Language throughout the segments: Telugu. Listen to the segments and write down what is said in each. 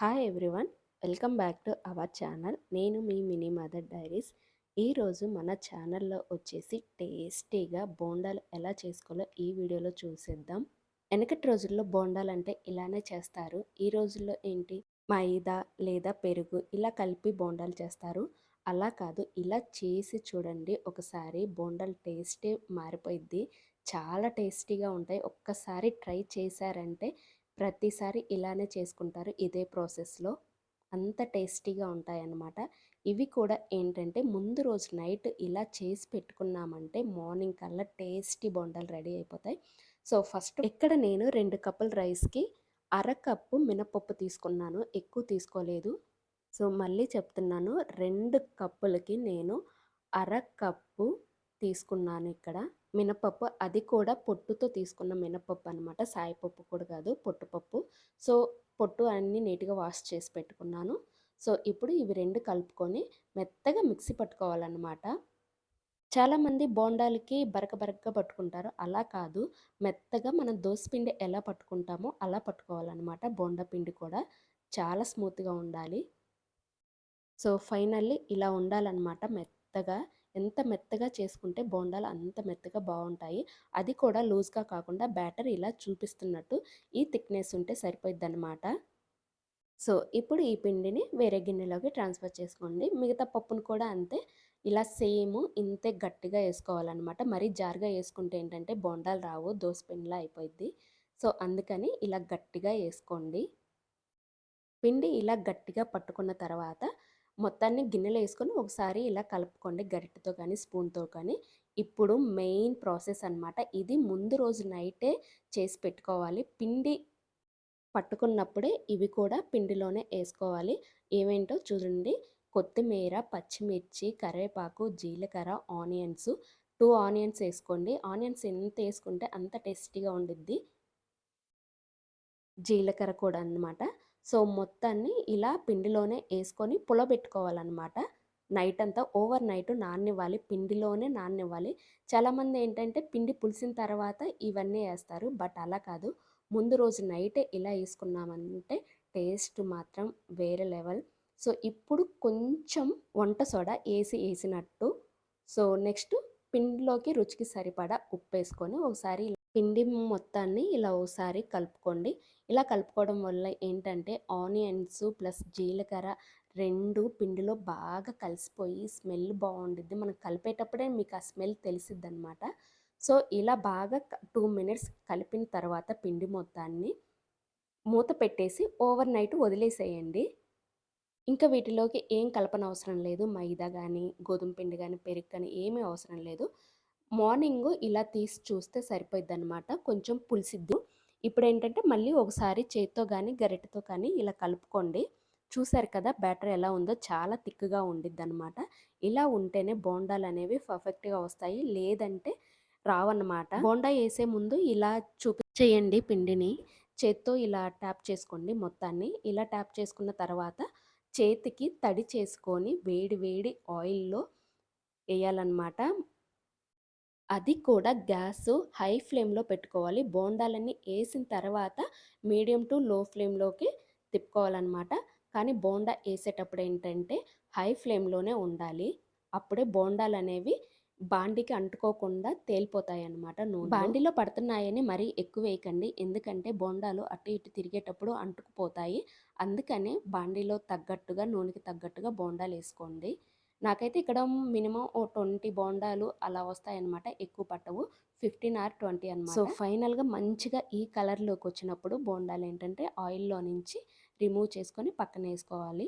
Hi everyone, welcome back to our channel. నేను మీ మినీ మదర్ డైరీస్. ఈరోజు మన ఛానల్లో వచ్చేసి టేస్టీగా బోండాలు ఎలా చేసుకోవాలో ఈ వీడియోలో చూసేద్దాం. వెనకటి రోజుల్లో బోండాలు అంటే ఇలానే చేస్తారు. ఈ రోజుల్లో ఏంటి, మైదా లేదా పెరుగు ఇలా కలిపి బోండాలు చేస్తారు. అలా కాదు, ఇలా చేసి చూడండి ఒకసారి. బోండాలు టేస్టే మారిపోయిద్ది. చాలా టేస్టీగా ఉంటాయి. ఒక్కసారి ట్రై చేశారంటే ప్రతిసారి ఇలానే చేసుకుంటారు ఇదే ప్రాసెస్లో. అంత టేస్టీగా ఉంటాయన్నమాట. ఇవి కూడా ఏంటంటే ముందు రోజు నైట్ ఇలా చేసి పెట్టుకున్నామంటే మార్నింగ్ కల్లా టేస్టీ బొండాలు రెడీ అయిపోతాయి. సో ఫస్ట్ ఇక్కడ నేను 2 కప్పుల రైస్కి అరకప్పు మినపప్పు తీసుకున్నాను, ఎక్కువ తీసుకోలేదు. సో మళ్ళీ చెప్తున్నాను, 2 కప్పులకి నేను అరకప్పు తీసుకున్నాను ఇక్కడ మినపప్పు. అది కూడా పొట్టుతో తీసుకున్న మినపప్పు అనమాట, సాయిపప్పు కూడా కాదు, పొట్టుపప్పు. సో పొట్టు అన్నీ నీట్గా వాష్ చేసి పెట్టుకున్నాను. సో ఇప్పుడు ఇవి రెండు కలుపుకొని మెత్తగా మిక్సీ పట్టుకోవాలన్నమాట. చాలామంది బోండాలకి బరక బరకగా పట్టుకుంటారు, అలా కాదు. మెత్తగా మనం దోసపిండి ఎలా పట్టుకుంటామో అలా పట్టుకోవాలన్నమాట. బోండా పిండి కూడా చాలా స్మూత్గా ఉండాలి. సో ఫైనల్లీ ఇలా ఉండాలన్నమాట మెత్తగా. ఎంత మెత్తగా చేసుకుంటే బోండాలు అంత మెత్తగా బాగుంటాయి. అది కూడా లూజ్గా కాకుండా బ్యాటర్ ఇలా చూపిస్తున్నట్టు ఈ థిక్నెస్ ఉంటే సరిపోయిద్దనమాట. సో ఇప్పుడు ఈ పిండిని వేరే గిన్నెలోకి ట్రాన్స్ఫర్ చేసుకోండి. మిగతా పప్పును కూడా అంతే, ఇలా సేమ్ ఇంతే గట్టిగా వేసుకోవాలన్నమాట. మరీ జారుగా వేసుకుంటే ఏంటంటే బోండాలు రావు, దోసపిండిలా అయిపోయింది. సో అందుకని ఇలా గట్టిగా వేసుకోండి. పిండి ఇలా గట్టిగా పట్టుకున్న తర్వాత మొత్తాన్ని గిన్నెలో వేసుకొని ఒకసారి ఇలా కలుపుకోండి గరిటెతో కానీ స్పూన్తో కానీ. ఇప్పుడు మెయిన్ ప్రాసెస్ అనమాట ఇది. ముందు రోజు నైటే చేసి పెట్టుకోవాలి. పిండి పట్టుకున్నప్పుడే ఇవి కూడా పిండిలోనే వేసుకోవాలి. ఏమేంటో చూడండి: కొత్తిమీర, పచ్చిమిర్చి, కరివేపాకు, జీలకర్ర, ఆనియన్స్. 2 ఆనియన్స్ వేసుకోండి. ఆనియన్స్ ఎంత వేసుకుంటే అంత టేస్టీగా ఉండిద్ది. జీలకర్ర కూడా అన్నమాట. సో మొత్తాన్ని ఇలా పిండిలోనే వేసుకొని పులబెట్టుకోవాలన్నమాట. నైట్ అంతా ఓవర్ నైట్ నాననివ్వాలి, పిండిలోనే నాననివ్వాలి. చాలామంది ఏంటంటే పిండి పులిసిన తర్వాత ఇవన్నీ వేస్తారు, బట్ అలా కాదు. ముందు రోజు నైటే ఇలా వేసుకున్నామంటే టేస్ట్ మాత్రం వేరే లెవెల్. సో ఇప్పుడు కొంచెం వంట సోడా వేసినట్టు. సో నెక్స్ట్ పిండిలోకి రుచికి సరిపడా ఉప్పు వేసుకొని ఒకసారి పిండి మొత్తాన్ని ఇలా ఒకసారి కలుపుకోండి. ఇలా కలుపుకోవడం వల్ల ఏంటంటే ఆనియన్స్ ప్లస్ జీలకర్ర రెండు పిండిలో బాగా కలిసిపోయి స్మెల్ బాగుండిద్ది. మనం కలిపేటప్పుడే మీకు ఆ స్మెల్ తెలిసిద్ది అనమాట. సో ఇలా బాగా 2 మినిట్స్ కలిపిన తర్వాత పిండి మొత్తాన్ని మూత పెట్టేసి ఓవర్ నైట్ వదిలేసేయండి. ఇంకా వీటిలోకి ఏం కలపన అవసరం లేదు. మైదా కానీ, గోధుమ పిండి కానీ, పెరుగు కానీ ఏమీ అవసరం లేదు. మార్నింగ్ ఇలా తీసి చూస్తే సరిపోయిద్దనమాట, కొంచెం పులిసిద్దు. ఇప్పుడేంటంటే మళ్ళీ ఒకసారి చేత్తో కానీ గరిటెతో కానీ ఇలా కలుపుకోండి. చూసారు కదా బ్యాటర్ ఎలా ఉందో, చాలా థిక్గా ఉండిద్దనమాట. ఇలా ఉంటేనే బోండాలు అనేవి పర్ఫెక్ట్గా వస్తాయి, లేదంటే రావన్నమాట. బోండా వేసే ముందు ఇలా చేయండి పిండిని. చేత్తో ఇలా ట్యాప్ చేసుకోండి మొత్తాన్ని. ఇలా ట్యాప్ చేసుకున్న తర్వాత చేతికి తడి చేసుకొని వేడి వేడి ఆయిల్లో వేయాలన్నమాట. అది కూడా గ్యాస్ హై ఫ్లేమ్లో పెట్టుకోవాలి. బోండాలన్నీ వేసిన తర్వాత మీడియం టు లో ఫ్లేమ్లోకి తిప్పుకోవాలన్నమాట. కానీ బోండా వేసేటప్పుడు ఏంటంటే హై ఫ్లేమ్లోనే ఉండాలి. అప్పుడే బోండాలు అనేవి బాండికి అంటుకోకుండా తేలిపోతాయి అన్నమాట. బాండిలో పడుతున్నాయని మరీ ఎక్కువ వేయకండి, ఎందుకంటే బోండాలు అటు ఇటు తిరిగేటప్పుడు అంటుకుపోతాయి. అందుకనే బాండిలో తగ్గట్టుగా, నూనెకి తగ్గట్టుగా బోండాలు వేసుకోండి. నాకైతే ఇక్కడ మినిమం ఓ 20 బోండాలు అలా వస్తాయన్నమాట, ఎక్కువ పట్టవు. 15 ఆర్ 20 అనమాట. సో ఫైనల్గా మంచిగా ఈ కలర్లోకి వచ్చినప్పుడు బోండాలు ఏంటంటే ఆయిల్లో నుంచి రిమూవ్ చేసుకొని పక్కన వేసుకోవాలి.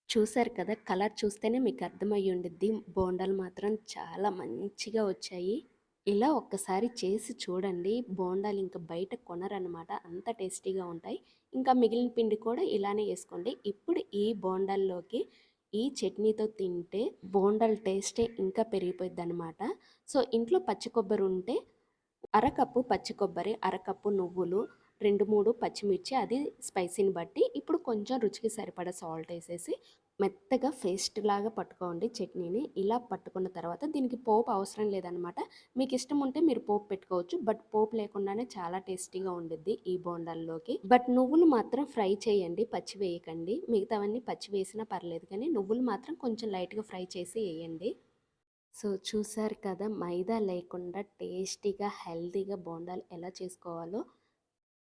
చూసారు కదా, కలర్ చూస్తేనే మీకు అర్థమయ్యి ఉండిద్ది. బోండాలు మాత్రం చాలా మంచిగా వచ్చాయి. ఇలా ఒక్కసారి చేసి చూడండి. బోండాలు ఇంకా బయట కొనరనమాట, అంత టేస్టీగా ఉంటాయి. ఇంకా మిగిలిన పిండి కూడా ఇలానే వేసుకోండి. ఇప్పుడు ఈ బోండాల్లోకి ఈ చట్నీతో తింటే బోండాల టేస్టే ఇంకా పెరిగిపోయింది అనమాట. సో ఇంట్లో పచ్చి కొబ్బరి ఉంటే అరకప్పు పచ్చి కొబ్బరి, అరకప్పు నువ్వులు, 2, 3 పచ్చిమిర్చి అది స్పైసీని బట్టి. ఇప్పుడు కొంచెం రుచికి సరిపడా సాల్ట్ ఏసేసి మెత్తగా పేస్ట్ లాగా పట్టుకోండి చట్నీని. ఇలా పట్టుకున్న తర్వాత దీనికి పోపు అవసరం లేదనమాట. మీకిష్టం ఉంటే మీరు పోపు పెట్టుకోవచ్చు. బట్ పోపు లేకుండానే చాలా టేస్టీగా ఉండిద్ది ఈ బోండాల్లోకి. బట్ నువ్వులు మాత్రం ఫ్రై చేయండి, పచ్చి వేయకండి. మిగతావన్నీ పచ్చి వేసినా పర్లేదు కానీ నువ్వులు మాత్రం కొంచెం లైట్‌గా ఫ్రై చేసి ఎయండి. సో, చూసారు కదా! మైదా లేకుండా టేస్టీగా, హెల్తీగా బోండాలు ఎలా చేసుకోవాలో.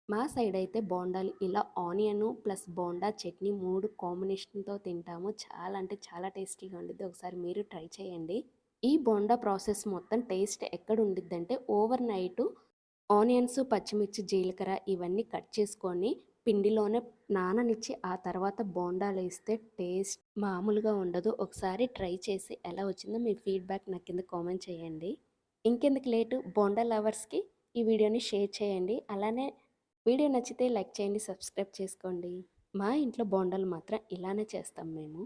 మా సైడ్ అయితే బోండాలు ఇలా ఆనియను ప్లస్ బోండా చట్నీ 3 కాంబినేషన్‌తో తింటాము. చాలా అంటే చాలా టేస్టీగా ఉండిద్ది. ఒకసారి మీరు ట్రై చేయండి. ఈ బోండా ప్రాసెస్ మొత్తం టేస్ట్ ఎక్కడ ఉండిద్దంటే ఓవర్ నైటు ఆనియన్స్, పచ్చిమిర్చి, జీలకర్ర ఇవన్నీ కట్ చేసుకొని పిండిలోనే నాననిచ్చి ఆ తర్వాత బోండాలేస్తే టేస్ట్ మామూలుగా ఉండదు. ఒకసారి ట్రై చేసి ఎలా వచ్చిందో మీ ఫీడ్‌బ్యాక్ నా కింద కామెంట్ చేయండి. ఇంకెందుకు లేటు బోండా లవర్స్‌కి ఈ వీడియోని షేర్ చేయండి. అలానే వీడియో నచ్చితే లైక్ చేయండి, సబ్స్క్రైబ్ చేసుకోండి. మా ఇంట్లో బోండాలు మాత్రం ఇలానే చేస్తాం మేము.